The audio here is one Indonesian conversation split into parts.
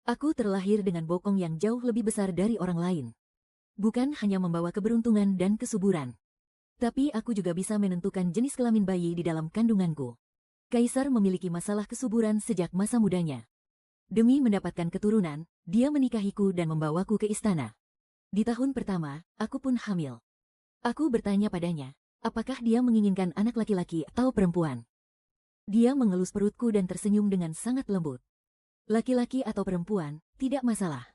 Aku terlahir dengan bokong yang jauh lebih besar dari orang lain. Bukan hanya membawa keberuntungan dan kesuburan, tapi aku juga bisa menentukan jenis kelamin bayi di dalam kandunganku. Kaisar memiliki masalah kesuburan sejak masa mudanya. Demi mendapatkan keturunan, dia menikahiku dan membawaku ke istana. Di tahun pertama, aku pun hamil. Aku bertanya padanya, apakah dia menginginkan anak laki-laki atau perempuan. Dia mengelus perutku dan tersenyum dengan sangat lembut. Laki-laki atau perempuan, tidak masalah.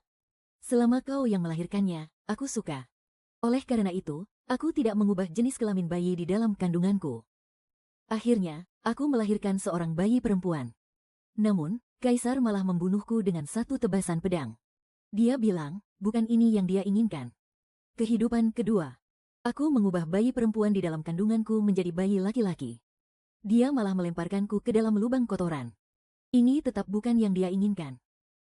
Selama kau yang melahirkannya, aku suka. Oleh karena itu, aku tidak mengubah jenis kelamin bayi di dalam kandunganku. Akhirnya, aku melahirkan seorang bayi perempuan. Namun, Kaisar malah membunuhku dengan satu tebasan pedang. Dia bilang, bukan ini yang dia inginkan. Kehidupan kedua. Aku mengubah bayi perempuan di dalam kandunganku menjadi bayi laki-laki. Dia malah melemparkanku ke dalam lubang kotoran. Ini tetap bukan yang dia inginkan.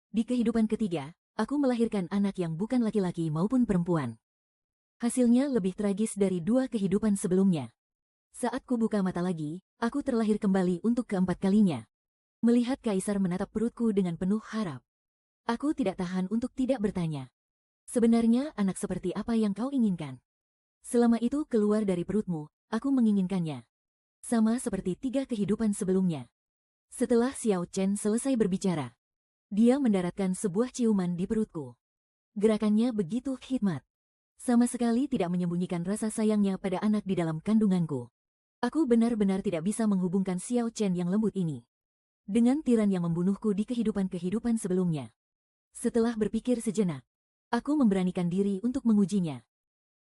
Di kehidupan ketiga, aku melahirkan anak yang bukan laki-laki maupun perempuan. Hasilnya lebih tragis dari dua kehidupan sebelumnya. Saat kubuka mata lagi, aku terlahir kembali untuk keempat kalinya. Melihat Kaisar menatap perutku dengan penuh harap. Aku tidak tahan untuk tidak bertanya. Sebenarnya anak seperti apa yang kau inginkan? Selama itu keluar dari perutmu, aku menginginkannya. Sama seperti tiga kehidupan sebelumnya. Setelah Xiao Chen selesai berbicara, dia mendaratkan sebuah ciuman di perutku. Gerakannya begitu hikmat. Sama sekali tidak menyembunyikan rasa sayangnya pada anak di dalam kandunganku. Aku benar-benar tidak bisa menghubungkan Xiao Chen yang lembut ini dengan tiran yang membunuhku di kehidupan-kehidupan sebelumnya. Setelah berpikir sejenak, aku memberanikan diri untuk mengujinya.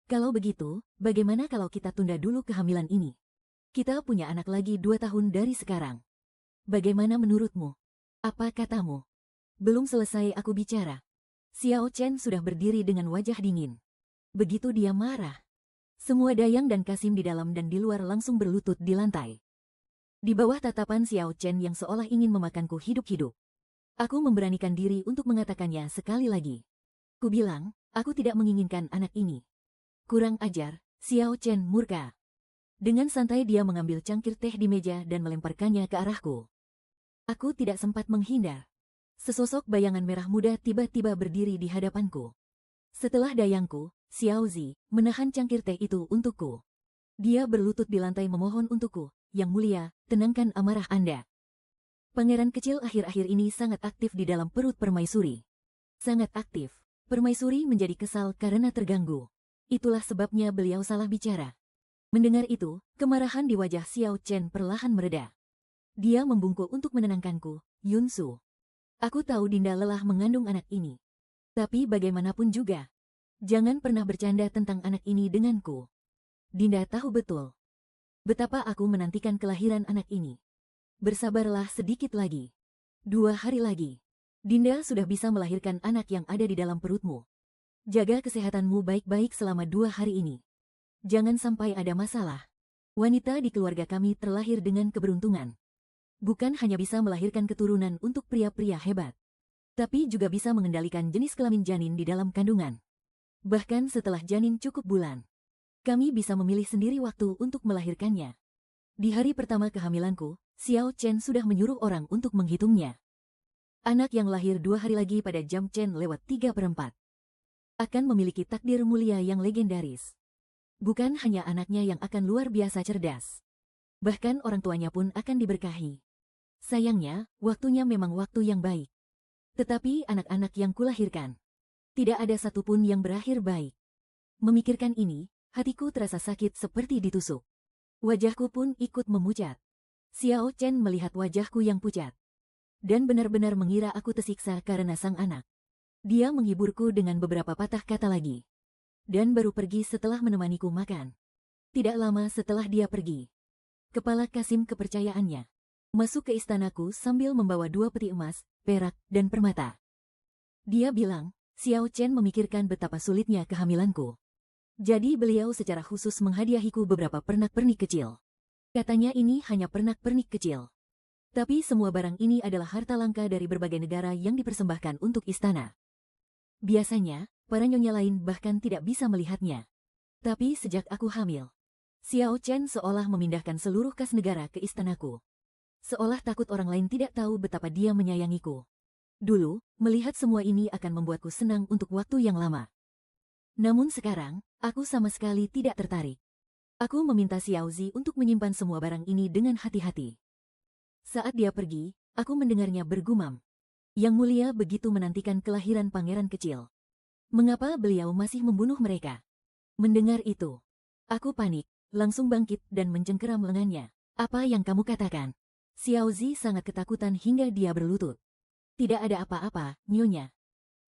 Kalau begitu, bagaimana kalau kita tunda dulu kehamilan ini? Kita punya anak lagi 2 tahun dari sekarang. Bagaimana menurutmu? Apa katamu? Belum selesai aku bicara. Xiao Chen sudah berdiri dengan wajah dingin. Begitu dia marah. Semua Dayang dan Kasim di dalam dan di luar langsung berlutut di lantai. Di bawah tatapan Xiao Chen yang seolah ingin memakanku hidup-hidup. Aku memberanikan diri untuk mengatakannya sekali lagi. Ku bilang, aku tidak menginginkan anak ini. Kurang ajar, Xiao Chen murka. Dengan santai dia mengambil cangkir teh di meja dan melemparkannya ke arahku. Aku tidak sempat menghindar. Sesosok bayangan merah muda tiba-tiba berdiri di hadapanku. Setelah dayangku, Xiao Zi, menahan cangkir teh itu untukku. Dia berlutut di lantai memohon untukku, Yang Mulia, tenangkan amarah Anda. Pangeran kecil akhir-akhir ini sangat aktif di dalam perut Permaisuri. Sangat aktif. Permaisuri menjadi kesal karena terganggu. Itulah sebabnya beliau salah bicara. Mendengar itu, kemarahan di wajah Xiao Chen perlahan mereda. Dia membungkuk untuk menenangkanku, Yunsu. Aku tahu Dinda lelah mengandung anak ini. Tapi bagaimanapun juga, jangan pernah bercanda tentang anak ini denganku. Dinda tahu betul betapa aku menantikan kelahiran anak ini. Bersabarlah sedikit lagi. 2 hari lagi, Dinda sudah bisa melahirkan anak yang ada di dalam perutmu. Jaga kesehatanmu baik-baik selama 2 hari ini. Jangan sampai ada masalah. Wanita di keluarga kami terlahir dengan keberuntungan. Bukan hanya bisa melahirkan keturunan untuk pria-pria hebat, tapi juga bisa mengendalikan jenis kelamin janin di dalam kandungan. Bahkan setelah janin cukup bulan, kami bisa memilih sendiri waktu untuk melahirkannya. Di hari pertama kehamilanku, Xiao Chen sudah menyuruh orang untuk menghitungnya. Anak yang lahir 2 hari lagi pada jam Chen lewat 3/4 akan memiliki takdir mulia yang legendaris. Bukan hanya anaknya yang akan luar biasa cerdas, bahkan orang tuanya pun akan diberkahi. Sayangnya, waktunya memang waktu yang baik. Tetapi anak-anak yang kulahirkan, tidak ada satupun yang berakhir baik. Memikirkan ini, hatiku terasa sakit seperti ditusuk. Wajahku pun ikut memucat. Xiao Chen melihat wajahku yang pucat, dan benar-benar mengira aku tersiksa karena sang anak. Dia menghiburku dengan beberapa patah kata lagi, dan baru pergi setelah menemaniku makan. Tidak lama setelah dia pergi, kepala Kasim kepercayaannya masuk ke istanaku sambil membawa 2 peti emas, perak, dan permata. Dia bilang, Xiao Chen memikirkan betapa sulitnya kehamilanku. Jadi beliau secara khusus menghadiahiku beberapa pernak-pernik kecil. Katanya ini hanya pernak-pernik kecil. Tapi semua barang ini adalah harta langka dari berbagai negara yang dipersembahkan untuk istana. Biasanya, para nyonya lain bahkan tidak bisa melihatnya. Tapi sejak aku hamil, Xiao Chen seolah memindahkan seluruh kas negara ke istanaku. Seolah takut orang lain tidak tahu betapa dia menyayangiku. Dulu, melihat semua ini akan membuatku senang untuk waktu yang lama. Namun sekarang, aku sama sekali tidak tertarik. Aku meminta Xiaozi untuk menyimpan semua barang ini dengan hati-hati. Saat dia pergi, aku mendengarnya bergumam. Yang Mulia begitu menantikan kelahiran pangeran kecil. Mengapa beliau masih membunuh mereka? Mendengar itu, aku panik, langsung bangkit dan mencengkeram lengannya. Apa yang kamu katakan? Xiaozi sangat ketakutan hingga dia berlutut. Tidak ada apa-apa, Nyonya.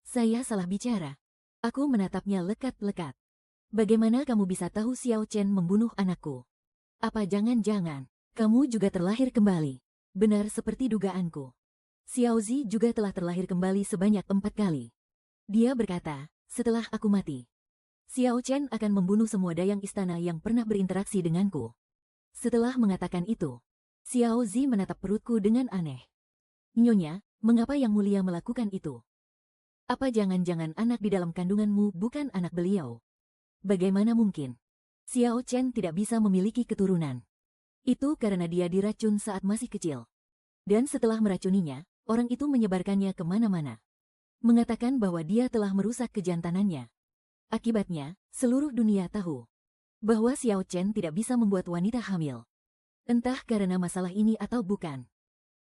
Saya salah bicara. Aku menatapnya lekat-lekat. Bagaimana kamu bisa tahu Xiao Chen membunuh anakku? Apa jangan-jangan kamu juga terlahir kembali? Benar seperti dugaanku. Xiaozi juga telah terlahir kembali sebanyak 4 kali. Dia berkata, setelah aku mati, Xiao Chen akan membunuh semua dayang istana yang pernah berinteraksi denganku. Setelah mengatakan itu, Xiaozi menatap perutku dengan aneh. Nyonya, mengapa Yang Mulia melakukan itu? Apa jangan-jangan anak di dalam kandunganmu bukan anak beliau? Bagaimana mungkin? Xiao Chen tidak bisa memiliki keturunan. Itu karena dia diracun saat masih kecil. Dan setelah meracuninya, orang itu menyebarkannya kemana-mana. Mengatakan bahwa dia telah merusak kejantanannya. Akibatnya, seluruh dunia tahu bahwa Xiao Chen tidak bisa membuat wanita hamil. Entah karena masalah ini atau bukan.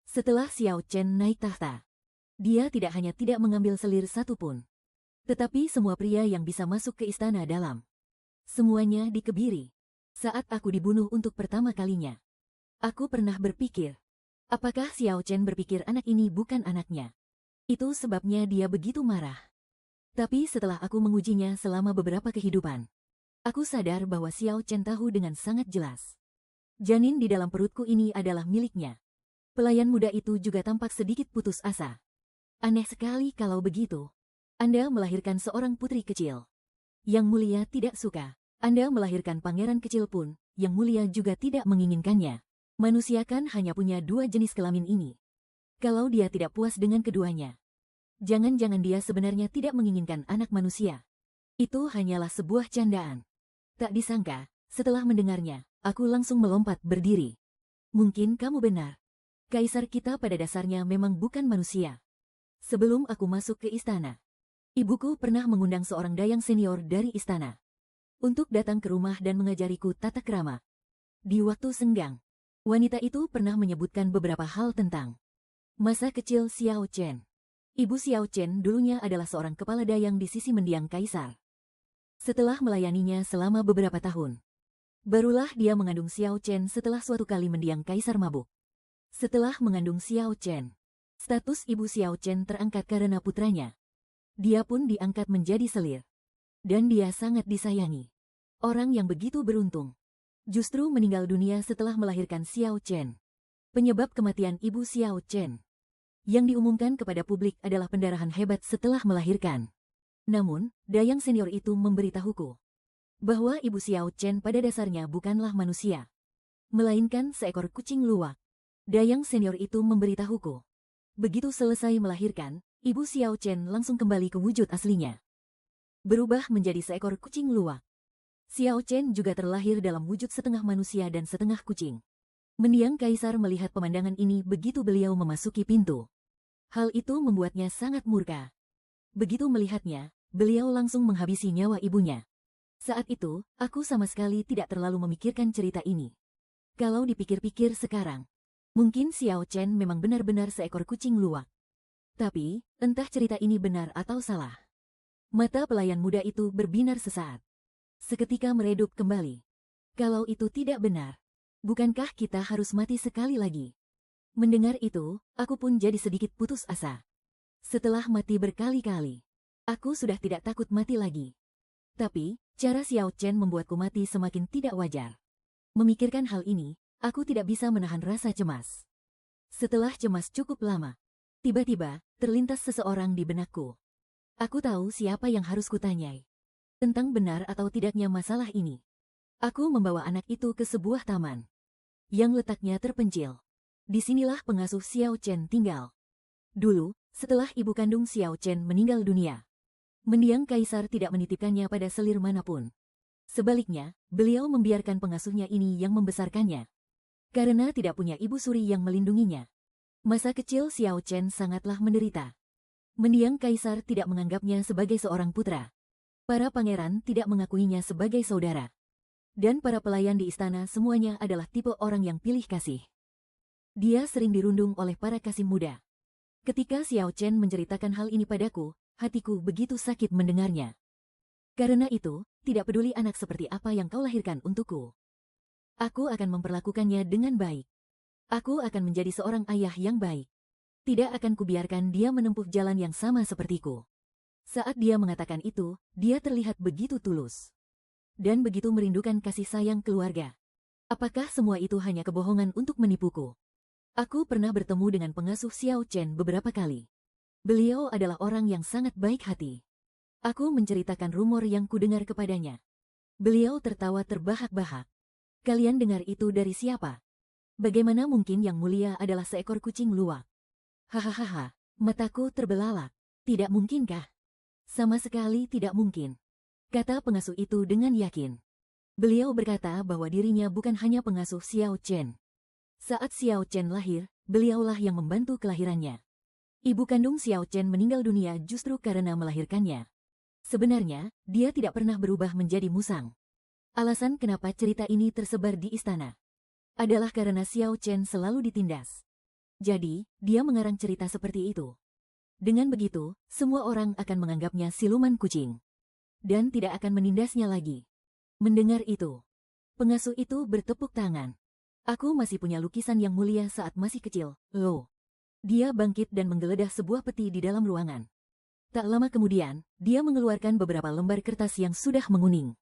Setelah Xiao Chen naik tahta, dia tidak hanya tidak mengambil selir satupun, tetapi semua pria yang bisa masuk ke istana dalam. Semuanya dikebiri. Saat aku dibunuh untuk pertama kalinya, aku pernah berpikir, apakah Xiao Chen berpikir anak ini bukan anaknya? Itu sebabnya dia begitu marah. Tapi setelah aku mengujinya selama beberapa kehidupan, aku sadar bahwa Xiao Chen tahu dengan sangat jelas. Janin di dalam perutku ini adalah miliknya. Pelayan muda itu juga tampak sedikit putus asa. Aneh sekali kalau begitu. Anda melahirkan seorang putri kecil. Yang Mulia tidak suka. Anda melahirkan pangeran kecil pun, Yang Mulia juga tidak menginginkannya. Manusia kan hanya punya 2 jenis kelamin ini. Kalau dia tidak puas dengan keduanya, jangan-jangan dia sebenarnya tidak menginginkan anak manusia. Itu hanyalah sebuah candaan. Tak disangka, setelah mendengarnya, aku langsung melompat berdiri. Mungkin kamu benar. Kaisar kita pada dasarnya memang bukan manusia. Sebelum aku masuk ke istana, ibuku pernah mengundang seorang dayang senior dari istana untuk datang ke rumah dan mengajariku tata krama. Di waktu senggang, wanita itu pernah menyebutkan beberapa hal tentang masa kecil Xiao Chen. Ibu Xiao Chen dulunya adalah seorang kepala dayang di sisi mendiang kaisar. Setelah melayaninya selama beberapa tahun, barulah dia mengandung Xiao Chen setelah suatu kali mendiang kaisar mabuk. Setelah mengandung Xiao Chen, status ibu Xiao Chen terangkat karena putranya. Dia pun diangkat menjadi selir. Dan dia sangat disayangi. Orang yang begitu beruntung justru meninggal dunia setelah melahirkan Xiao Chen. Penyebab kematian ibu Xiao Chen yang diumumkan kepada publik adalah pendarahan hebat setelah melahirkan. Namun, dayang senior itu memberitahuku bahwa ibu Xiao Chen pada dasarnya bukanlah manusia, melainkan seekor kucing luwak. Dayang senior itu memberitahuku, begitu selesai melahirkan, ibu Xiao Chen langsung kembali ke wujud aslinya, berubah menjadi seekor kucing luwak. Xiao Chen juga terlahir dalam wujud setengah manusia dan setengah kucing. Mendiang kaisar melihat pemandangan ini begitu beliau memasuki pintu. Hal itu membuatnya sangat murka. Begitu melihatnya, beliau langsung menghabisi nyawa ibunya. Saat itu, aku sama sekali tidak terlalu memikirkan cerita ini. Kalau dipikir-pikir sekarang, mungkin Xiao Chen memang benar-benar seekor kucing luwak. Tapi, entah cerita ini benar atau salah. Mata pelayan muda itu berbinar sesaat. Seketika meredup kembali. Kalau itu tidak benar, bukankah kita harus mati sekali lagi? Mendengar itu, aku pun jadi sedikit putus asa. Setelah mati berkali-kali, aku sudah tidak takut mati lagi. Tapi, cara Xiao Chen membuatku mati semakin tidak wajar. Memikirkan hal ini, aku tidak bisa menahan rasa cemas. Setelah cemas cukup lama, tiba-tiba, terlintas seseorang di benakku. Aku tahu siapa yang harus kutanyai tentang benar atau tidaknya masalah ini. Aku membawa anak itu ke sebuah taman yang letaknya terpencil. Disinilah pengasuh Xiao Chen tinggal. Dulu, setelah ibu kandung Xiao Chen meninggal dunia, mendiang kaisar tidak menitipkannya pada selir manapun. Sebaliknya, beliau membiarkan pengasuhnya ini yang membesarkannya. Karena tidak punya ibu suri yang melindunginya, masa kecil Xiao Chen sangatlah menderita. Mendiang kaisar tidak menganggapnya sebagai seorang putra. Para pangeran tidak mengakuinya sebagai saudara. Dan para pelayan di istana semuanya adalah tipe orang yang pilih kasih. Dia sering dirundung oleh para kasih muda. Ketika Xiao Chen menceritakan hal ini padaku, hatiku begitu sakit mendengarnya. Karena itu, tidak peduli anak seperti apa yang kau lahirkan untukku. Aku akan memperlakukannya dengan baik. Aku akan menjadi seorang ayah yang baik. Tidak akan kubiarkan dia menempuh jalan yang sama sepertiku. Saat dia mengatakan itu, dia terlihat begitu tulus. Dan begitu merindukan kasih sayang keluarga. Apakah semua itu hanya kebohongan untuk menipuku? Aku pernah bertemu dengan pengasuh Xiao Chen beberapa kali. Beliau adalah orang yang sangat baik hati. Aku menceritakan rumor yang kudengar kepadanya. Beliau tertawa terbahak-bahak. Kalian dengar itu dari siapa? Bagaimana mungkin yang mulia adalah seekor kucing luwak? Hahaha, mataku terbelalak. Tidak mungkinkah? Sama sekali tidak mungkin, kata pengasuh itu dengan yakin. Beliau berkata bahwa dirinya bukan hanya pengasuh Xiao Chen. Saat Xiao Chen lahir, beliaulah yang membantu kelahirannya. Ibu kandung Xiao Chen meninggal dunia justru karena melahirkannya. Sebenarnya, dia tidak pernah berubah menjadi musang. Alasan kenapa cerita ini tersebar di istana adalah karena Xiao Chen selalu ditindas. Jadi, dia mengarang cerita seperti itu. Dengan begitu, semua orang akan menganggapnya siluman kucing. Dan tidak akan menindasnya lagi. Mendengar itu, pengasuh itu bertepuk tangan. Aku masih punya lukisan yang mulia saat masih kecil, loh. Dia bangkit dan menggeledah sebuah peti di dalam ruangan. Tak lama kemudian, dia mengeluarkan beberapa lembar kertas yang sudah menguning.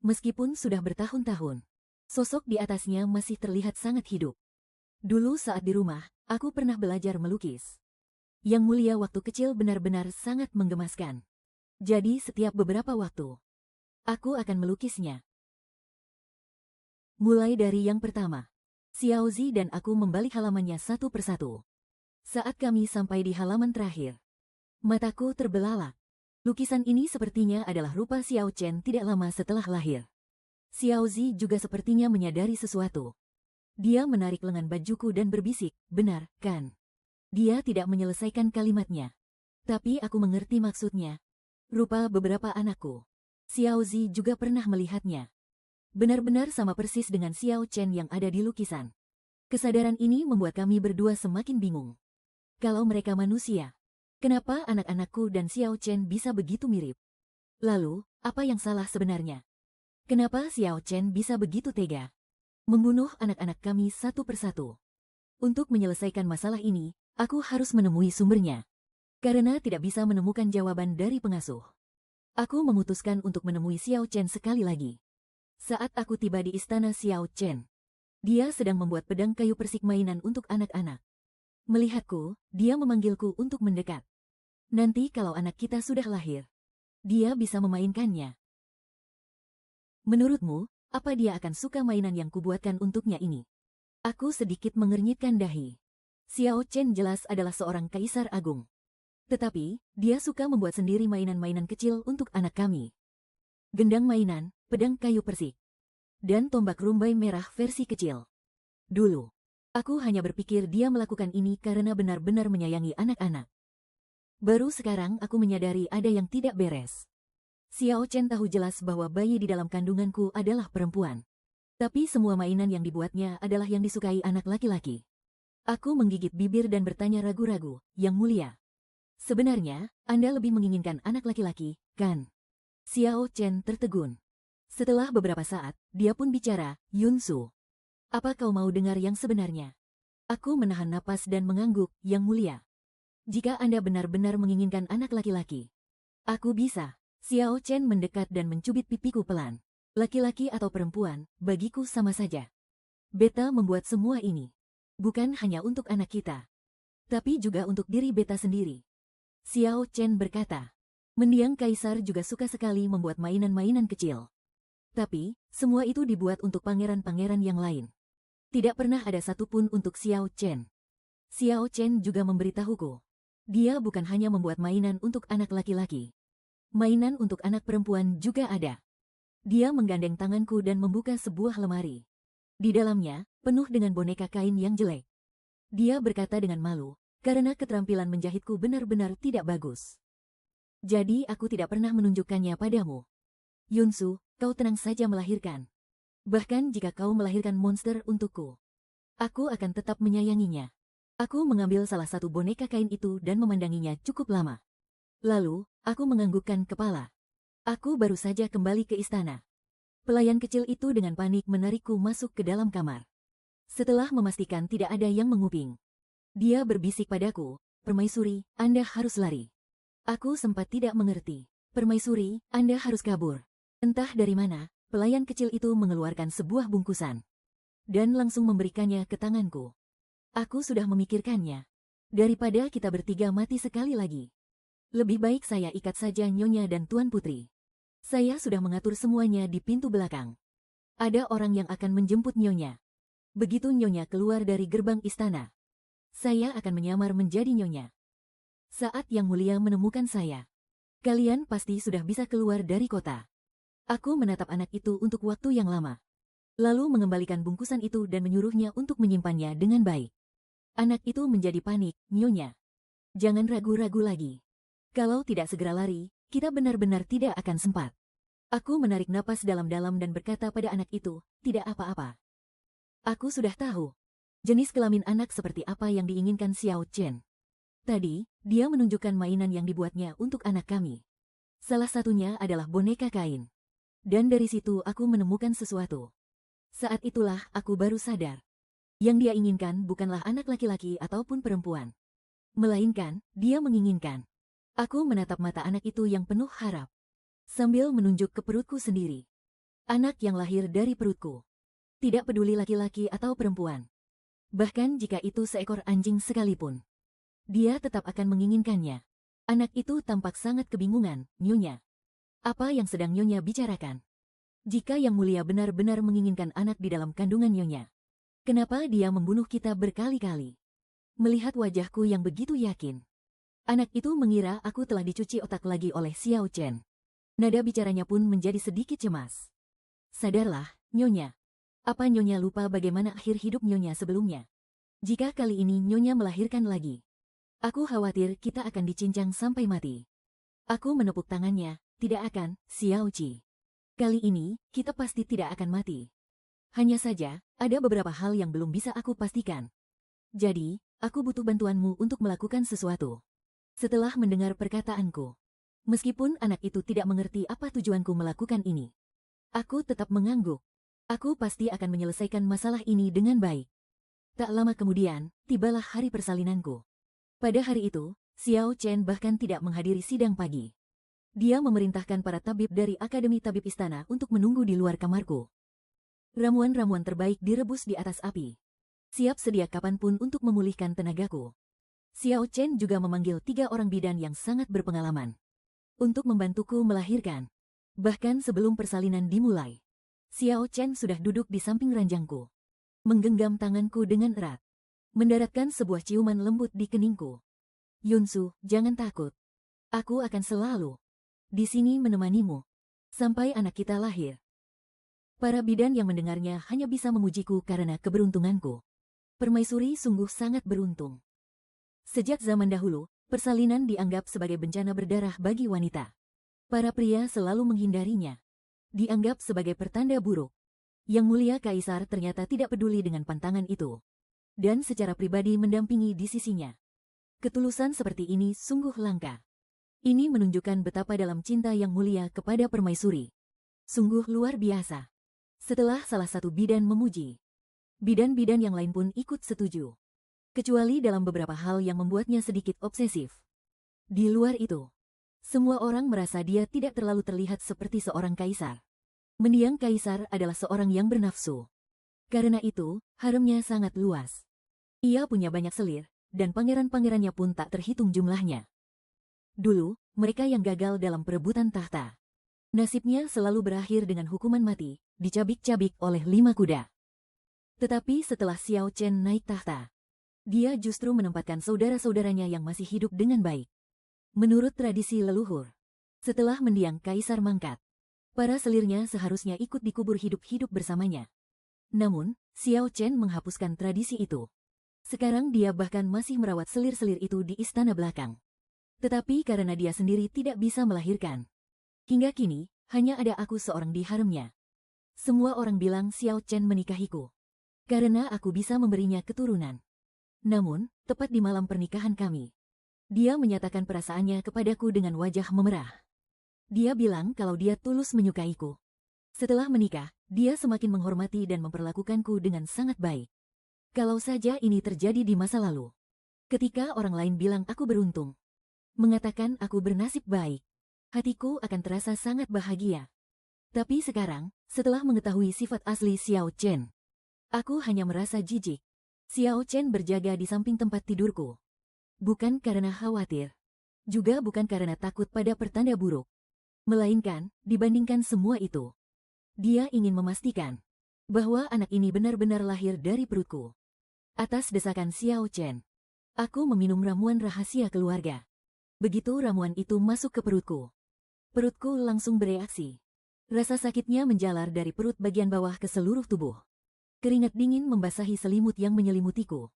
Meskipun sudah bertahun-tahun, sosok di atasnya masih terlihat sangat hidup. Dulu saat di rumah, aku pernah belajar melukis. Yang mulia waktu kecil benar-benar sangat menggemaskan. Jadi setiap beberapa waktu, aku akan melukisnya. Mulai dari yang pertama, Xiaozi dan aku membalik halamannya satu persatu. Saat kami sampai di halaman terakhir, mataku terbelalak. Lukisan ini sepertinya adalah rupa Xiao Chen tidak lama setelah lahir. Xiaozi juga sepertinya menyadari sesuatu. Dia menarik lengan bajuku dan berbisik, benar, kan? Dia tidak menyelesaikan kalimatnya. Tapi aku mengerti maksudnya. Rupa beberapa anakku. Xiaozi juga pernah melihatnya. Benar-benar sama persis dengan Xiao Chen yang ada di lukisan. Kesadaran ini membuat kami berdua semakin bingung. Kalau mereka manusia, kenapa anak-anakku dan Xiao Chen bisa begitu mirip? Lalu, apa yang salah sebenarnya? Kenapa Xiao Chen bisa begitu tega membunuh anak-anak kami satu persatu? Untuk menyelesaikan masalah ini, aku harus menemui sumbernya. Karena tidak bisa menemukan jawaban dari pengasuh, aku memutuskan untuk menemui Xiao Chen sekali lagi. Saat aku tiba di istana Xiao Chen, dia sedang membuat pedang kayu persik mainan untuk anak-anak. Melihatku, dia memanggilku untuk mendekat. Nanti kalau anak kita sudah lahir, dia bisa memainkannya. Menurutmu, apa dia akan suka mainan yang kubuatkan untuknya ini? Aku sedikit mengernyitkan dahi. Xiao Chen jelas adalah seorang kaisar agung. Tetapi, dia suka membuat sendiri mainan-mainan kecil untuk anak kami. Gendang mainan, pedang kayu persik, dan tombak rumbai merah versi kecil. Dulu, aku hanya berpikir dia melakukan ini karena benar-benar menyayangi anak-anak. Baru sekarang aku menyadari ada yang tidak beres. Xiao Chen tahu jelas bahwa bayi di dalam kandunganku adalah perempuan. Tapi semua mainan yang dibuatnya adalah yang disukai anak laki-laki. Aku menggigit bibir dan bertanya ragu-ragu, Yang Mulia. Sebenarnya, Anda lebih menginginkan anak laki-laki, kan? Xiao Chen tertegun. Setelah beberapa saat, dia pun bicara, Yunsu. Apa kau mau dengar yang sebenarnya? Aku menahan napas dan mengangguk, Yang Mulia. Jika Anda benar-benar menginginkan anak laki-laki, aku bisa. Xiao Chen mendekat dan mencubit pipiku pelan. Laki-laki atau perempuan, bagiku sama saja. Beta membuat semua ini. Bukan hanya untuk anak kita, tapi juga untuk diri beta sendiri. Xiao Chen berkata. Mendiang kaisar juga suka sekali membuat mainan-mainan kecil. Tapi, semua itu dibuat untuk pangeran-pangeran yang lain. Tidak pernah ada satupun untuk Xiao Chen. Xiao Chen juga memberitahuku. Dia bukan hanya membuat mainan untuk anak laki-laki. Mainan untuk anak perempuan juga ada. Dia menggandeng tanganku dan membuka sebuah lemari. Di dalamnya, penuh dengan boneka kain yang jelek. Dia berkata dengan malu, karena keterampilan menjahitku benar-benar tidak bagus. Jadi aku tidak pernah menunjukkannya padamu. Yunsu, kau tenang saja melahirkan. Bahkan jika kau melahirkan monster untukku, aku akan tetap menyayanginya. Aku mengambil salah satu boneka kain itu dan memandanginya cukup lama. Lalu, aku menganggukkan kepala. Aku baru saja kembali ke istana. Pelayan kecil itu dengan panik menarikku masuk ke dalam kamar. Setelah memastikan tidak ada yang menguping, dia berbisik padaku, "Permaisuri, Anda harus lari." Aku sempat tidak mengerti. "Permaisuri, Anda harus kabur." Entah dari mana, pelayan kecil itu mengeluarkan sebuah bungkusan dan langsung memberikannya ke tanganku. Aku sudah memikirkannya. Daripada kita bertiga mati sekali lagi, lebih baik saya ikat saja Nyonya dan Tuan Putri. Saya sudah mengatur semuanya di pintu belakang. Ada orang yang akan menjemput Nyonya. Begitu Nyonya keluar dari gerbang istana, saya akan menyamar menjadi Nyonya. Saat Yang Mulia menemukan saya, kalian pasti sudah bisa keluar dari kota. Aku menatap anak itu untuk waktu yang lama, lalu mengembalikan bungkusan itu dan menyuruhnya untuk menyimpannya dengan baik. Anak itu menjadi panik, "Nyonya, jangan ragu-ragu lagi. Kalau tidak segera lari, kita benar-benar tidak akan sempat." Aku menarik napas dalam-dalam dan berkata pada anak itu, "Tidak apa-apa. Aku sudah tahu jenis kelamin anak seperti apa yang diinginkan Xiao Chen. Tadi, dia menunjukkan mainan yang dibuatnya untuk anak kami. Salah satunya adalah boneka kain. Dan dari situ aku menemukan sesuatu. Saat itulah aku baru sadar. Yang dia inginkan bukanlah anak laki-laki ataupun perempuan, melainkan dia menginginkan." Aku menatap mata anak itu yang penuh harap, sambil menunjuk ke perutku sendiri. Anak yang lahir dari perutku. Tidak peduli laki-laki atau perempuan. Bahkan jika itu seekor anjing sekalipun, dia tetap akan menginginkannya. Anak itu tampak sangat kebingungan, "Nyonya, apa yang sedang Nyonya bicarakan? Jika Yang Mulia benar-benar menginginkan anak di dalam kandungan Nyonya, kenapa dia membunuh kita berkali-kali?" Melihat wajahku yang begitu yakin, anak itu mengira aku telah dicuci otak lagi oleh Xiao Chen. Nada bicaranya pun menjadi sedikit cemas. "Sadarlah, Nyonya. Apa Nyonya lupa bagaimana akhir hidup Nyonya sebelumnya? Jika kali ini Nyonya melahirkan lagi, aku khawatir kita akan dicincang sampai mati." Aku menepuk tangannya, "Tidak akan, Xiao Qi. Kali ini, kita pasti tidak akan mati. Hanya saja, ada beberapa hal yang belum bisa aku pastikan. Jadi, aku butuh bantuanmu untuk melakukan sesuatu." Setelah mendengar perkataanku, meskipun anak itu tidak mengerti apa tujuanku melakukan ini, aku tetap mengangguk. Aku pasti akan menyelesaikan masalah ini dengan baik. Tak lama kemudian, tibalah hari persalinanku. Pada hari itu, Xiao Chen bahkan tidak menghadiri sidang pagi. Dia memerintahkan para tabib dari Akademi Tabib Istana untuk menunggu di luar kamarku. Ramuan-ramuan terbaik direbus di atas api, siap sedia kapanpun untuk memulihkan tenagaku. Xiao Chen juga memanggil 3 orang bidan yang sangat berpengalaman untuk membantuku melahirkan. Bahkan sebelum persalinan dimulai, Xiao Chen sudah duduk di samping ranjangku, menggenggam tanganku dengan erat, mendaratkan sebuah ciuman lembut di keningku. "Yunsu, jangan takut. Aku akan selalu di sini menemanimu sampai anak kita lahir." Para bidan yang mendengarnya hanya bisa memujiku karena keberuntunganku. Permaisuri sungguh sangat beruntung. Sejak zaman dahulu, persalinan dianggap sebagai bencana berdarah bagi wanita. Para pria selalu menghindarinya. Dianggap sebagai pertanda buruk. Yang Mulia Kaisar ternyata tidak peduli dengan pantangan itu, dan secara pribadi mendampingi di sisinya. Ketulusan seperti ini sungguh langka. Ini menunjukkan betapa dalam cinta Yang Mulia kepada permaisuri. Sungguh luar biasa. Setelah salah satu bidan memuji, bidan-bidan yang lain pun ikut setuju. Kecuali dalam beberapa hal yang membuatnya sedikit obsesif. Di luar itu, semua orang merasa dia tidak terlalu terlihat seperti seorang kaisar. Mendiang kaisar adalah seorang yang bernafsu. Karena itu, haremnya sangat luas. Ia punya banyak selir, dan pangeran-pangerannya pun tak terhitung jumlahnya. Dulu, mereka yang gagal dalam perebutan tahta, nasibnya selalu berakhir dengan hukuman mati, dicabik-cabik oleh 5 kuda. Tetapi setelah Xiao Chen naik tahta, dia justru menempatkan saudara-saudaranya yang masih hidup dengan baik. Menurut tradisi leluhur, setelah mendiang kaisar mangkat, para selirnya seharusnya ikut dikubur hidup-hidup bersamanya. Namun, Xiao Chen menghapuskan tradisi itu. Sekarang dia bahkan masih merawat selir-selir itu di istana belakang. Tetapi karena dia sendiri tidak bisa melahirkan, hingga kini, hanya ada aku seorang di haremnya. Semua orang bilang Xiao Chen menikahiku, karena aku bisa memberinya keturunan. Namun, tepat di malam pernikahan kami, dia menyatakan perasaannya kepadaku dengan wajah memerah. Dia bilang kalau dia tulus menyukaiku. Setelah menikah, dia semakin menghormati dan memperlakukanku dengan sangat baik. Kalau saja ini terjadi di masa lalu, ketika orang lain bilang aku beruntung, mengatakan aku bernasib baik, hatiku akan terasa sangat bahagia. Tapi sekarang, setelah mengetahui sifat asli Xiao Chen, aku hanya merasa jijik. Xiao Chen berjaga di samping tempat tidurku. Bukan karena khawatir, juga bukan karena takut pada pertanda buruk. Melainkan, dibandingkan semua itu, dia ingin memastikan bahwa anak ini benar-benar lahir dari perutku. Atas desakan Xiao Chen, aku meminum ramuan rahasia keluarga. Begitu ramuan itu masuk ke perutku, perutku langsung bereaksi. Rasa sakitnya menjalar dari perut bagian bawah ke seluruh tubuh. Keringat dingin membasahi selimut yang menyelimutiku.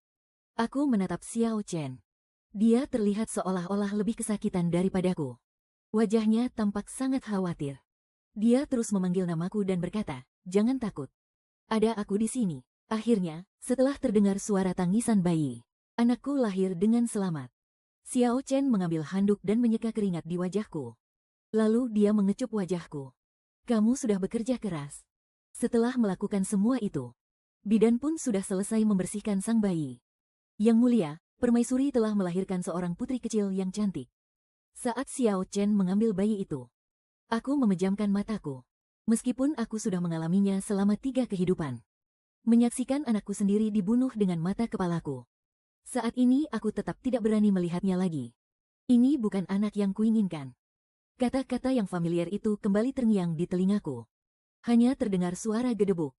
Aku menatap Xiao Chen. Dia terlihat seolah-olah lebih kesakitan daripadaku. Wajahnya tampak sangat khawatir. Dia terus memanggil namaku dan berkata, "Jangan takut. Ada aku di sini." Akhirnya, setelah terdengar suara tangisan bayi, anakku lahir dengan selamat. Xiao Chen mengambil handuk dan menyeka keringat di wajahku. Lalu dia mengecup wajahku. "Kamu sudah bekerja keras." Setelah melakukan semua itu, bidan pun sudah selesai membersihkan sang bayi. Yang mulia, permaisuri telah melahirkan seorang putri kecil yang cantik. Saat Xiao Chen mengambil bayi itu, aku memejamkan mataku. Meskipun aku sudah mengalaminya selama 3 kehidupan. Menyaksikan anakku sendiri dibunuh dengan mata kepalaku. Saat ini aku tetap tidak berani melihatnya lagi. Ini bukan anak yang kuinginkan. Kata-kata yang familiar itu kembali terngiang di telingaku. Hanya terdengar suara gedebuk.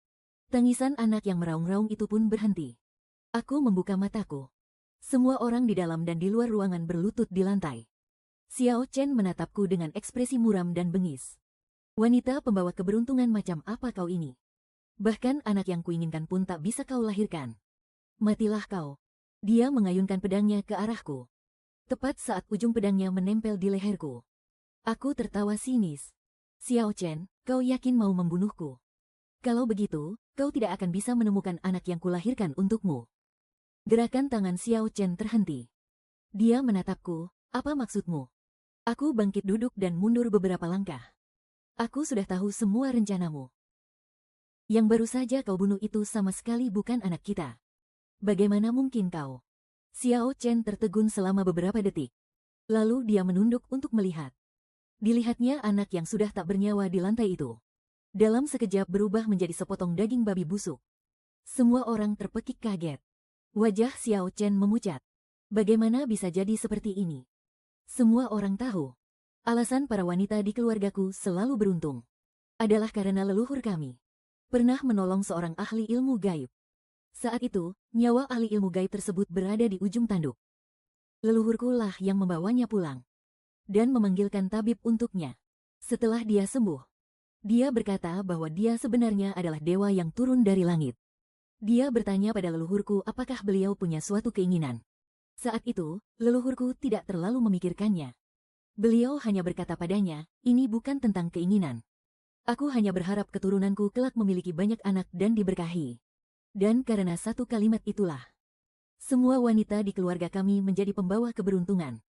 Tangisan anak yang meraung-raung itu pun berhenti. Aku membuka mataku. Semua orang di dalam dan di luar ruangan berlutut di lantai. Xiao Chen menatapku dengan ekspresi muram dan bengis. "Wanita pembawa keberuntungan macam apa kau ini? Bahkan anak yang kuinginkan pun tak bisa kau lahirkan. Matilah kau." Dia mengayunkan pedangnya ke arahku. Tepat saat ujung pedangnya menempel di leherku, aku tertawa sinis. "Xiao Chen, kau yakin mau membunuhku? Kalau begitu, kau tidak akan bisa menemukan anak yang kulahirkan untukmu." Gerakan tangan Xiao Chen terhenti. Dia menatapku, "Apa maksudmu?" Aku bangkit duduk dan mundur beberapa langkah. "Aku sudah tahu semua rencanamu. Yang baru saja kau bunuh itu sama sekali bukan anak kita. Bagaimana mungkin kau?" Xiao Chen tertegun selama beberapa detik. Lalu dia menunduk untuk melihat. Dilihatnya anak yang sudah tak bernyawa di lantai itu. Dalam sekejap berubah menjadi sepotong daging babi busuk. Semua orang terpekik kaget. Wajah Xiao Chen memucat. Bagaimana bisa jadi seperti ini? Semua orang tahu. Alasan para wanita di keluargaku selalu beruntung adalah karena leluhur kami pernah menolong seorang ahli ilmu gaib. Saat itu, nyawa ahli ilmu gaib tersebut berada di ujung tanduk. Leluhurku lah yang membawanya pulang dan memanggilkan tabib untuknya. Setelah dia sembuh, dia berkata bahwa dia sebenarnya adalah dewa yang turun dari langit. Dia bertanya pada leluhurku apakah beliau punya suatu keinginan. Saat itu, leluhurku tidak terlalu memikirkannya. Beliau hanya berkata padanya, "Ini bukan tentang keinginan. Aku hanya berharap keturunanku kelak memiliki banyak anak dan diberkahi." Dan karena satu kalimat itulah, semua wanita di keluarga kami menjadi pembawa keberuntungan.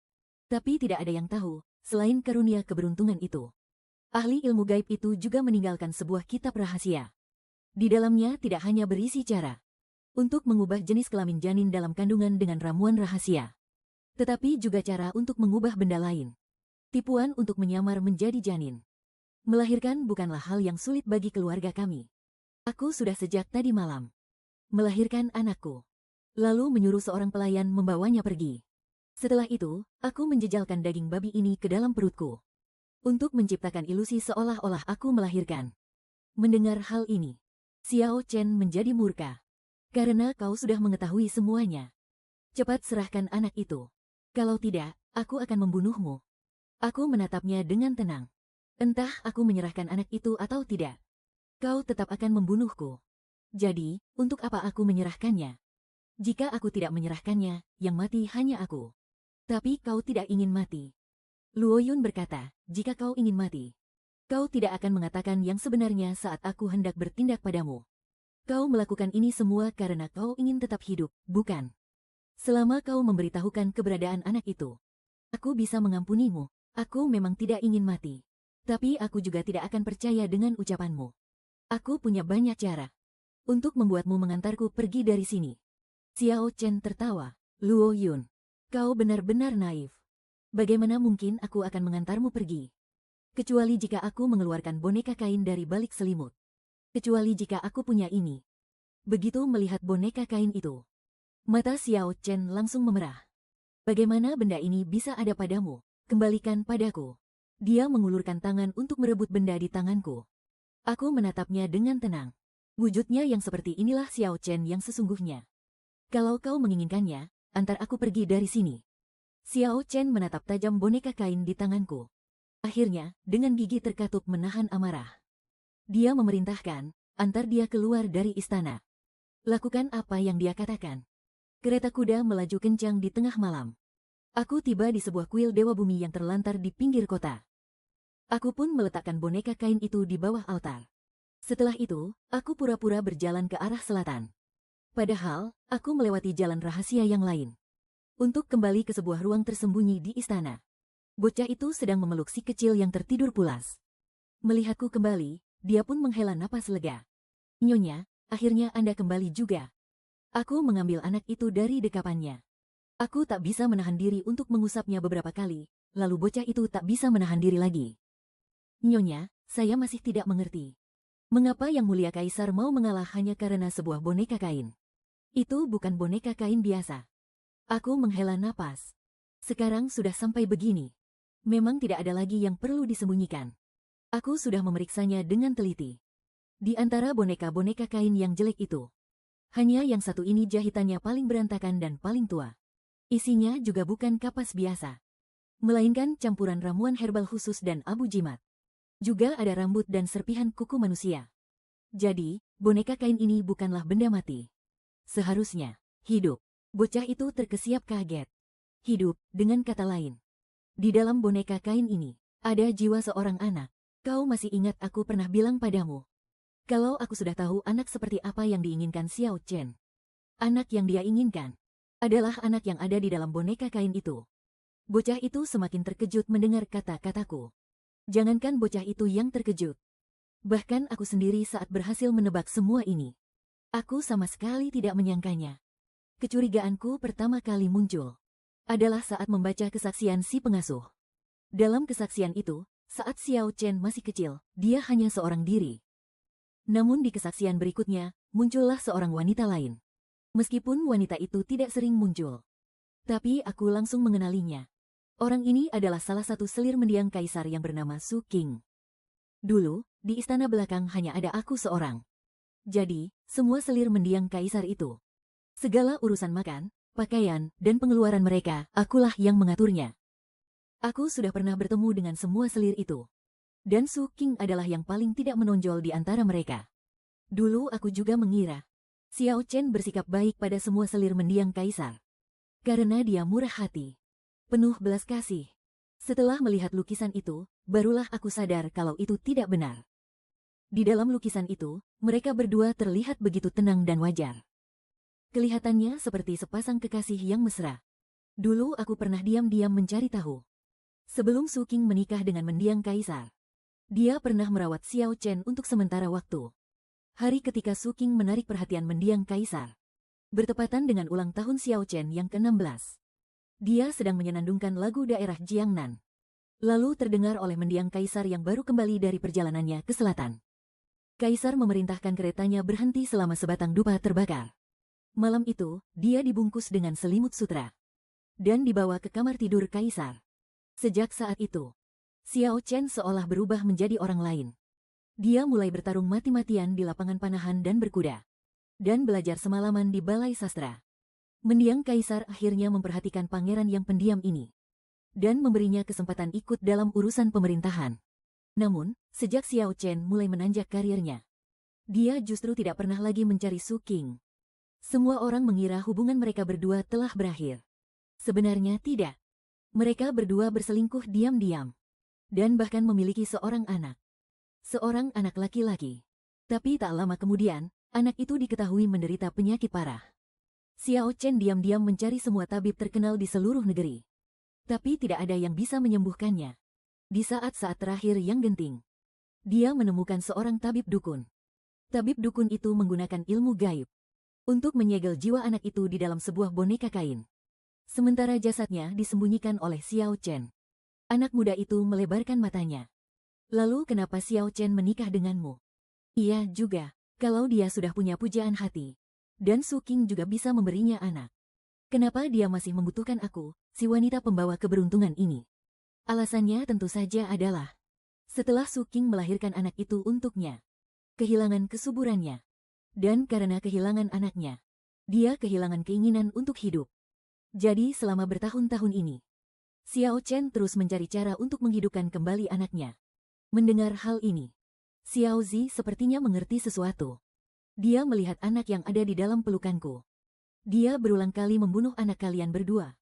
Tapi tidak ada yang tahu, selain karunia keberuntungan itu, ahli ilmu gaib itu juga meninggalkan sebuah kitab rahasia. Di dalamnya tidak hanya berisi cara untuk mengubah jenis kelamin janin dalam kandungan dengan ramuan rahasia, tetapi juga cara untuk mengubah benda lain. Tipuan untuk menyamar menjadi janin. Melahirkan bukanlah hal yang sulit bagi keluarga kami. Aku sudah sejak tadi malam melahirkan anakku, lalu menyuruh seorang pelayan membawanya pergi. Setelah itu, aku menjejalkan daging babi ini ke dalam perutku untuk menciptakan ilusi seolah-olah aku melahirkan. Mendengar hal ini, Xiao Chen menjadi murka. "Karena kau sudah mengetahui semuanya, cepat serahkan anak itu. Kalau tidak, aku akan membunuhmu." Aku menatapnya dengan tenang. "Entah aku menyerahkan anak itu atau tidak, kau tetap akan membunuhku. Jadi, untuk apa aku menyerahkannya?" Jika aku tidak menyerahkannya, yang mati hanya aku. Tapi kau tidak ingin mati. Luo Yun berkata, jika kau ingin mati, kau tidak akan mengatakan yang sebenarnya saat aku hendak bertindak padamu. Kau melakukan ini semua karena kau ingin tetap hidup, bukan? Selama kau memberitahukan keberadaan anak itu, aku bisa mengampunimu. Aku memang tidak ingin mati. Tapi aku juga tidak akan percaya dengan ucapanmu. Aku punya banyak cara untuk membuatmu mengantarku pergi dari sini. Xiao Chen tertawa. Luo Yun, kau benar-benar naif. Bagaimana mungkin aku akan mengantarmu pergi? Kecuali jika aku mengeluarkan boneka kain dari balik selimut. Kecuali jika aku punya ini. Begitu melihat boneka kain itu, mata Xiao Chen langsung memerah. Bagaimana benda ini bisa ada padamu? Kembalikan padaku. Dia mengulurkan tangan untuk merebut benda di tanganku. Aku menatapnya dengan tenang. Wujudnya yang seperti inilah Xiao Chen yang sesungguhnya. Kalau kau menginginkannya, antar aku pergi dari sini. Xiao Chen menatap tajam boneka kain di tanganku. Akhirnya, dengan gigi terkatup menahan amarah. Dia memerintahkan, antar dia keluar dari istana. Lakukan apa yang dia katakan. Kereta kuda melaju kencang di tengah malam. Aku tiba di sebuah kuil Dewa Bumi yang terlantar di pinggir kota. Aku pun meletakkan boneka kain itu di bawah altar. Setelah itu, aku pura-pura berjalan ke arah selatan. Padahal, aku melewati jalan rahasia yang lain. Untuk kembali ke sebuah ruang tersembunyi di istana. Bocah itu sedang memeluk si kecil yang tertidur pulas. Melihatku kembali, dia pun menghela napas lega. Nyonya, akhirnya Anda kembali juga. Aku mengambil anak itu dari dekapannya. Aku tak bisa menahan diri untuk mengusapnya beberapa kali, lalu bocah itu tak bisa menahan diri lagi. Nyonya, saya masih tidak mengerti. Mengapa Yang Mulia Kaisar mau mengalah hanya karena sebuah boneka kain? Itu bukan boneka kain biasa. Aku menghela napas. Sekarang sudah sampai begini. Memang tidak ada lagi yang perlu disembunyikan. Aku sudah memeriksanya dengan teliti. Di antara boneka-boneka kain yang jelek itu, hanya yang satu ini jahitannya paling berantakan dan paling tua. Isinya juga bukan kapas biasa, melainkan campuran ramuan herbal khusus dan abu jimat. Juga ada rambut dan serpihan kuku manusia. Jadi, boneka kain ini bukanlah benda mati. Seharusnya hidup. Bocah itu terkesiap kaget. Hidup, dengan kata lain. Di dalam boneka kain ini, ada jiwa seorang anak. Kau masih ingat aku pernah bilang padamu, kalau aku sudah tahu anak seperti apa yang diinginkan Xiao Chen. Anak yang dia inginkan adalah anak yang ada di dalam boneka kain itu. Bocah itu semakin terkejut mendengar kata-kataku. Jangankan bocah itu yang terkejut. Bahkan aku sendiri saat berhasil menebak semua ini. Aku sama sekali tidak menyangkanya. Kecurigaanku pertama kali muncul adalah saat membaca kesaksian si pengasuh. Dalam kesaksian itu, saat Xiao Chen masih kecil, dia hanya seorang diri. Namun di kesaksian berikutnya, muncullah seorang wanita lain. Meskipun wanita itu tidak sering muncul, tapi aku langsung mengenalinya. Orang ini adalah salah satu selir mendiang kaisar yang bernama Su King. Dulu, di istana belakang hanya ada aku seorang. Jadi, semua selir mendiang kaisar itu, segala urusan makan, pakaian, dan pengeluaran mereka, akulah yang mengaturnya. Aku sudah pernah bertemu dengan semua selir itu. Dan Su King adalah yang paling tidak menonjol di antara mereka. Dulu aku juga mengira Xiao Chen bersikap baik pada semua selir mendiang kaisar. Karena dia murah hati, penuh belas kasih. Setelah melihat lukisan itu, barulah aku sadar kalau itu tidak benar. Di dalam lukisan itu, mereka berdua terlihat begitu tenang dan wajar. Kelihatannya seperti sepasang kekasih yang mesra. Dulu aku pernah diam-diam mencari tahu. Sebelum Su King menikah dengan mendiang kaisar, dia pernah merawat Xiao Chen untuk sementara waktu. Hari ketika Su King menarik perhatian mendiang kaisar, bertepatan dengan ulang tahun Xiao Chen yang ke-16. Dia sedang menyenandungkan lagu daerah Jiangnan. Lalu terdengar oleh mendiang kaisar yang baru kembali dari perjalanannya ke selatan. Kaisar memerintahkan keretanya berhenti selama sebatang dupa terbakar. Malam itu, dia dibungkus dengan selimut sutra dan dibawa ke kamar tidur kaisar. Sejak saat itu, Xiao Chen seolah berubah menjadi orang lain. Dia mulai bertarung mati-matian di lapangan panahan dan berkuda, dan belajar semalaman di balai sastra. Mendiang kaisar akhirnya memperhatikan pangeran yang pendiam ini, dan memberinya kesempatan ikut dalam urusan pemerintahan. Namun, sejak Xiao Chen mulai menanjak karirnya, dia justru tidak pernah lagi mencari Su King. Semua orang mengira hubungan mereka berdua telah berakhir. Sebenarnya tidak. Mereka berdua berselingkuh diam-diam. Dan bahkan memiliki seorang anak. Seorang anak laki-laki. Tapi tak lama kemudian, anak itu diketahui menderita penyakit parah. Xiao Chen diam-diam mencari semua tabib terkenal di seluruh negeri. Tapi tidak ada yang bisa menyembuhkannya. Di saat-saat terakhir yang genting, dia menemukan seorang tabib dukun. Tabib dukun itu menggunakan ilmu gaib untuk menyegel jiwa anak itu di dalam sebuah boneka kain. Sementara jasadnya disembunyikan oleh Xiao Chen. Anak muda itu melebarkan matanya. Lalu kenapa Xiao Chen menikah denganmu? Iya juga, kalau dia sudah punya pujaan hati. Dan Su Qing juga bisa memberinya anak. Kenapa dia masih membutuhkan aku, si wanita pembawa keberuntungan ini? Alasannya tentu saja adalah, setelah Su Qing melahirkan anak itu untuknya, kehilangan kesuburannya. Dan karena kehilangan anaknya, dia kehilangan keinginan untuk hidup. Jadi selama bertahun-tahun ini, Xiao Chen terus mencari cara untuk menghidupkan kembali anaknya. Mendengar hal ini, Xiao Zi sepertinya mengerti sesuatu. Dia melihat anak yang ada di dalam pelukanku. Dia berulang kali membunuh anak kalian berdua.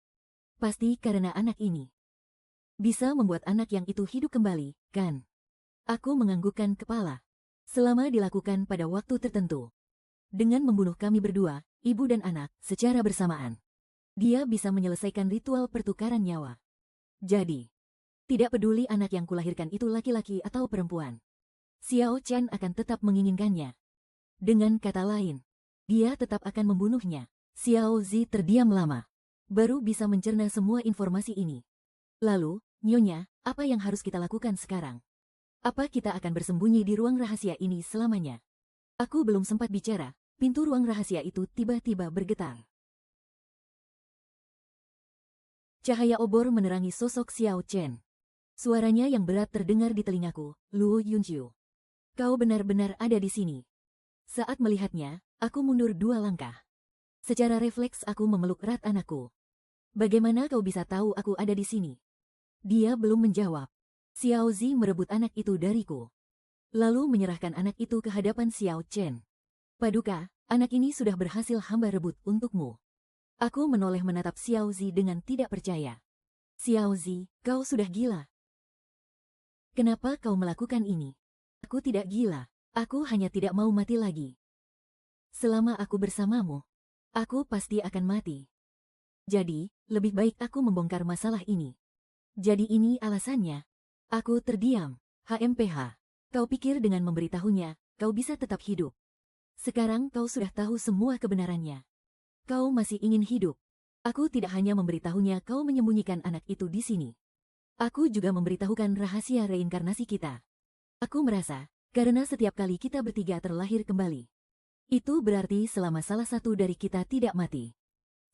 Pasti karena anak ini bisa membuat anak yang itu hidup kembali, kan? Aku menganggukkan kepala. Selama dilakukan pada waktu tertentu, dengan membunuh kami berdua, ibu dan anak, secara bersamaan, dia bisa menyelesaikan ritual pertukaran nyawa. Jadi, tidak peduli anak yang kulahirkan itu laki-laki atau perempuan, Xiao Chen akan tetap menginginkannya. Dengan kata lain, dia tetap akan membunuhnya. Xiao Zi terdiam lama, baru bisa mencerna semua informasi ini. Lalu, Nyonya, apa yang harus kita lakukan sekarang? Apa kita akan bersembunyi di ruang rahasia ini selamanya? Aku belum sempat bicara, pintu ruang rahasia itu tiba-tiba bergetar. Cahaya obor menerangi sosok Xiao Chen. Suaranya yang berat terdengar di telingaku, Luo Yunqiu. Kau benar-benar ada di sini. Saat melihatnya, aku mundur 2 langkah. Secara refleks aku memeluk erat anakku. Bagaimana kau bisa tahu aku ada di sini? Dia belum menjawab. Xiao Zi merebut anak itu dariku. Lalu menyerahkan anak itu ke hadapan Xiao Chen. Paduka, anak ini sudah berhasil hamba rebut untukmu. Aku menoleh menatap Xiao Zi dengan tidak percaya. Xiao Zi, kau sudah gila. Kenapa kau melakukan ini? Aku tidak gila. Aku hanya tidak mau mati lagi. Selama aku bersamamu, aku pasti akan mati. Jadi, lebih baik aku membongkar masalah ini. Jadi ini alasannya. Aku terdiam. HMPH. Kau pikir dengan memberitahunya, kau bisa tetap hidup. Sekarang kau sudah tahu semua kebenarannya. Kau masih ingin hidup. Aku tidak hanya memberitahunya kau menyembunyikan anak itu di sini. Aku juga memberitahukan rahasia reinkarnasi kita. Aku merasa, karena setiap kali kita bertiga terlahir kembali, itu berarti selama salah satu dari kita tidak mati,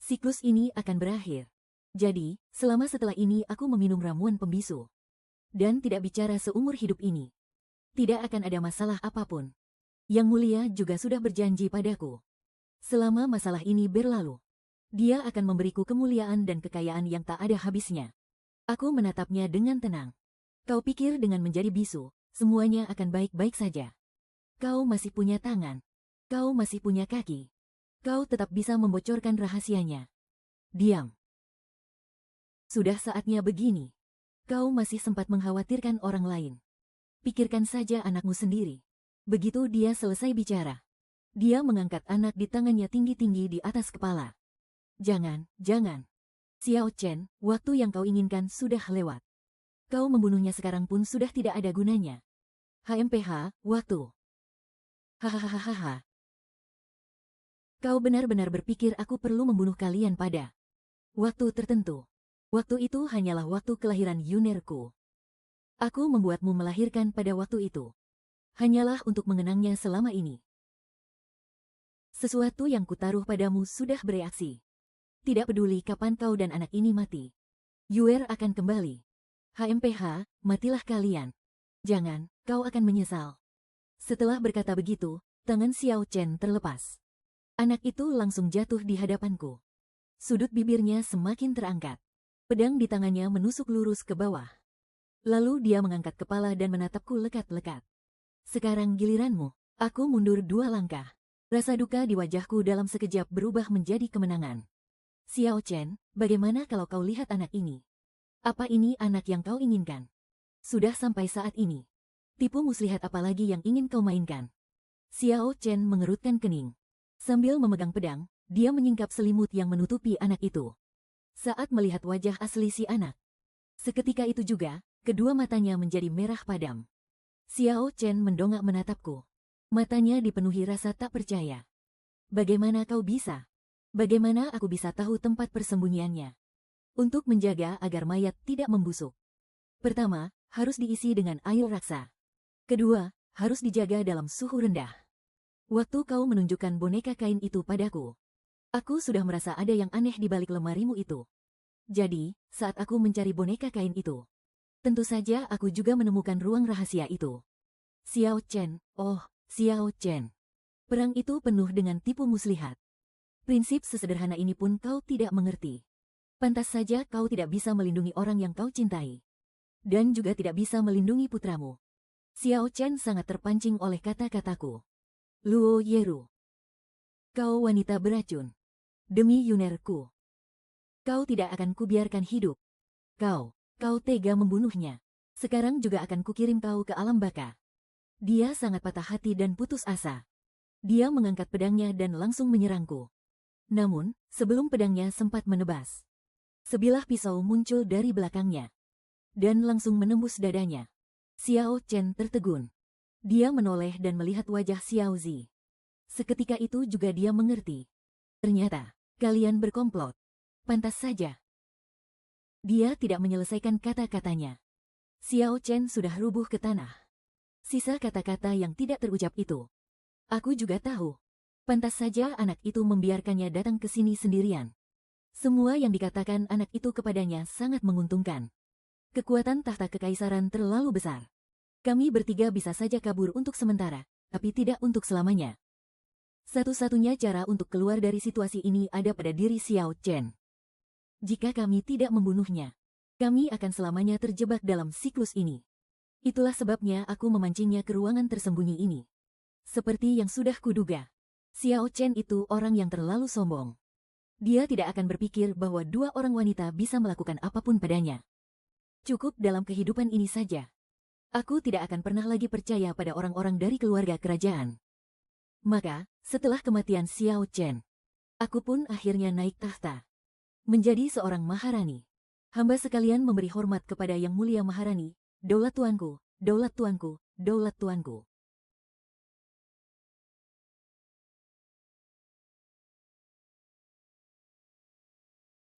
siklus ini akan berakhir. Jadi, selama setelah ini aku meminum ramuan pembisu dan tidak bicara seumur hidup ini, tidak akan ada masalah apapun. Yang Mulia juga sudah berjanji padaku. Selama masalah ini berlalu, dia akan memberiku kemuliaan dan kekayaan yang tak ada habisnya. Aku menatapnya dengan tenang. Kau pikir dengan menjadi bisu, semuanya akan baik-baik saja? Kau masih punya tangan. Kau masih punya kaki. Kau tetap bisa membocorkan rahasianya. Diam. Sudah saatnya begini. Kau masih sempat mengkhawatirkan orang lain. Pikirkan saja anakmu sendiri. Begitu dia selesai bicara, dia mengangkat anak di tangannya tinggi-tinggi di atas kepala. Jangan, jangan. Xiao Chen, waktu yang kau inginkan sudah lewat. Kau membunuhnya sekarang pun sudah tidak ada gunanya. HMPH, waktu. Hahaha. Kau benar-benar berpikir aku perlu membunuh kalian pada waktu tertentu. Waktu itu hanyalah waktu kelahiran Yunerku. Aku membuatmu melahirkan pada waktu itu. Hanyalah untuk mengenangnya selama ini. Sesuatu yang kutaruh padamu sudah bereaksi. Tidak peduli kapan kau dan anak ini mati. Yuer akan kembali. HMPH, matilah kalian. Jangan, kau akan menyesal. Setelah berkata begitu, tangan Xiao Chen terlepas. Anak itu langsung jatuh di hadapanku. Sudut bibirnya semakin terangkat. Pedang di tangannya menusuk lurus ke bawah. Lalu dia mengangkat kepala dan menatapku lekat-lekat. Sekarang giliranmu. Aku mundur 2 langkah. Rasa duka di wajahku dalam sekejap berubah menjadi kemenangan. Xiao Chen, bagaimana kalau kau lihat anak ini? Apa ini anak yang kau inginkan? Sudah sampai saat ini. Tipu muslihat apa lagi yang ingin kau mainkan? Xiao Chen mengerutkan kening. Sambil memegang pedang, dia menyingkap selimut yang menutupi anak itu. Saat melihat wajah asli si anak, seketika itu juga, kedua matanya menjadi merah padam. Xiao Chen mendongak menatapku. Matanya dipenuhi rasa tak percaya. Bagaimana kau bisa? Bagaimana aku bisa tahu tempat persembunyiannya? Untuk menjaga agar mayat tidak membusuk. Pertama, harus diisi dengan air raksa. Kedua, harus dijaga dalam suhu rendah. Waktu kau menunjukkan boneka kain itu padaku, aku sudah merasa ada yang aneh di balik lemarimu itu. Jadi, saat aku mencari boneka kain itu, tentu saja aku juga menemukan ruang rahasia itu. Xiao Chen, oh, Xiao Chen. Perang itu penuh dengan tipu muslihat. Prinsip sesederhana ini pun kau tidak mengerti. Pantas saja kau tidak bisa melindungi orang yang kau cintai. Dan juga tidak bisa melindungi putramu. Xiao Chen sangat terpancing oleh kata-kataku. Luo Yeru. Kau wanita beracun. Demi Yunerku. Kau tidak akan kubiarkan hidup. Kau tega membunuhnya. Sekarang juga akan kukirim kau ke alam baka. Dia sangat patah hati dan putus asa. Dia mengangkat pedangnya dan langsung menyerangku. Namun, sebelum pedangnya sempat menebas, sebilah pisau muncul dari belakangnya dan langsung menembus dadanya. Xiao Chen tertegun. Dia menoleh dan melihat wajah Xiao Zi. Seketika itu juga dia mengerti. Ternyata, kalian berkomplot. Pantas saja. Dia tidak menyelesaikan kata-katanya. Xiao Chen sudah rubuh ke tanah. Sisa kata-kata yang tidak terucap itu. Aku juga tahu. Pantas saja anak itu membiarkannya datang ke sini sendirian. Semua yang dikatakan anak itu kepadanya sangat menguntungkan. Kekuatan tahta kekaisaran terlalu besar. Kami bertiga bisa saja kabur untuk sementara, tapi tidak untuk selamanya. Satu-satunya cara untuk keluar dari situasi ini ada pada diri Xiao Chen. Jika kami tidak membunuhnya, kami akan selamanya terjebak dalam siklus ini. Itulah sebabnya aku memancingnya ke ruangan tersembunyi ini. Seperti yang sudah kuduga, Xiao Chen itu orang yang terlalu sombong. Dia tidak akan berpikir bahwa dua orang wanita bisa melakukan apapun padanya. Cukup dalam kehidupan ini saja. Aku tidak akan pernah lagi percaya pada orang-orang dari keluarga kerajaan. Maka, setelah kematian Xiao Chen, aku pun akhirnya naik tahta. Menjadi seorang maharani. Hamba sekalian memberi hormat kepada Yang Mulia Maharani. Daulat tuanku, daulat tuanku, daulat tuanku.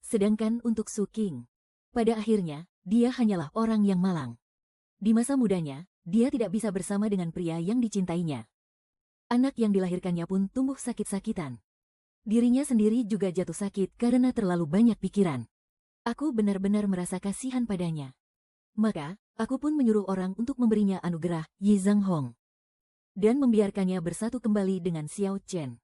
Sedangkan untuk Su King, pada akhirnya, dia hanyalah orang yang malang. Di masa mudanya, dia tidak bisa bersama dengan pria yang dicintainya. Anak yang dilahirkannya pun tumbuh sakit-sakitan. Dirinya sendiri juga jatuh sakit karena terlalu banyak pikiran. Aku benar-benar merasa kasihan padanya. Maka, aku pun menyuruh orang untuk memberinya anugerah Yi Zhang Hong dan membiarkannya bersatu kembali dengan Xiao Chen.